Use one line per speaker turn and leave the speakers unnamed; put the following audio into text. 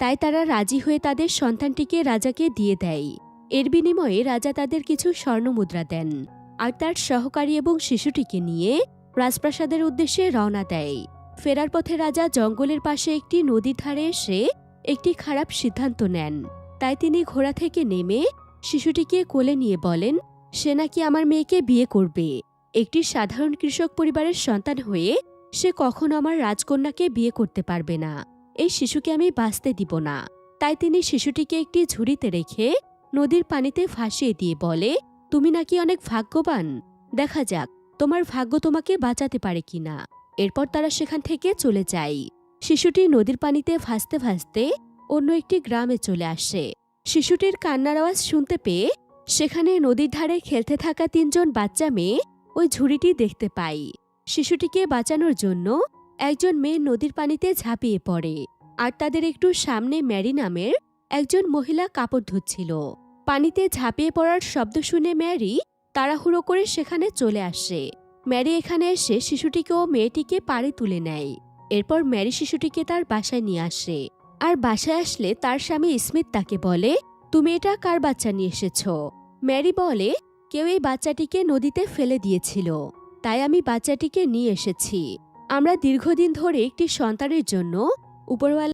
তাই তারা রাজি হয়ে তাদের সন্তানটিকে রাজাকে দিয়ে দেয়। এর বিনিময়ে রাজা তাদের কিছু স্বর্ণমুদ্রা দেন আর তার সহকারী এবং শিশুটিকে নিয়ে রাজপ্রাসাদের উদ্দেশ্যে রওনা দেয়। ফেরার পথে রাজা জঙ্গলের পাশে একটি নদীর ধারে এসে একটি খারাপ সিদ্ধান্ত নেন। তাই তিনি ঘোড়া থেকে নেমে শিশুটিকে কোলে নিয়ে বলেন, সে নাকি আমার মেয়েকে বিয়ে করবে। একটি সাধারণ কৃষক পরিবারের সন্তান হয়ে সে কখনো আমার রাজকন্যাকে বিয়ে করতে পারবে না। এই শিশুকে আমি বাঁচতে দিব না। তাই তিনি শিশুটিকে একটি ঝুড়িতে রেখে নদীর পানিতে ভাসিয়ে দিয়ে বলে, তুমি নাকি অনেক ভাগ্যবান, দেখা যাক তোমার ভাগ্য তোমাকে বাঁচাতে পারে কিনা। এরপর তারা সেখান থেকে চলে যায়। শিশুটি নদীর পানিতে ভাসতে ভাসতে অন্য একটি গ্রামে চলে আসে। শিশুটির কান্নার আওয়াজ শুনতে পেয়ে সেখানে নদীর ধারে খেলতে থাকা ৩ জন বাচ্চা মেয়ে ওই ঝুড়িটি দেখতে পায়। শিশুটিকে বাঁচানোর জন্য একজন মেয়ে নদীর পানিতে ঝাঁপিয়ে পড়ে আর তাদের একটু সামনে ম্যারি নামের একজন মহিলা কাপড় ধুচ্ছিল। পানিতে ঝাঁপিয়ে পড়ার শব্দ শুনে ম্যারি তাড়াহুড়ো করে সেখানে চলে আসে। ম্যারি এখানে এসে শিশুটিকে ও মেয়েটিকে পাড়ে তুলে নেয়। এরপর ম্যারি শিশুটিকে তার বাসায় নিয়ে আসে। আর বাসায় আসলে তার স্বামী স্মিথ তাকে বলে, তুমি এটা কার বাচ্চা নিয়ে এসেছ? ম্যারি বলে, কেউ এই বাচ্চাটিকে নদীতে ফেলে দিয়েছিল, তাই আমি বাচ্চাটিকে নিয়ে এসেছি। আমরা দীর্ঘদিন ধরে একটি সন্তানের জন্য উপরওয়ালা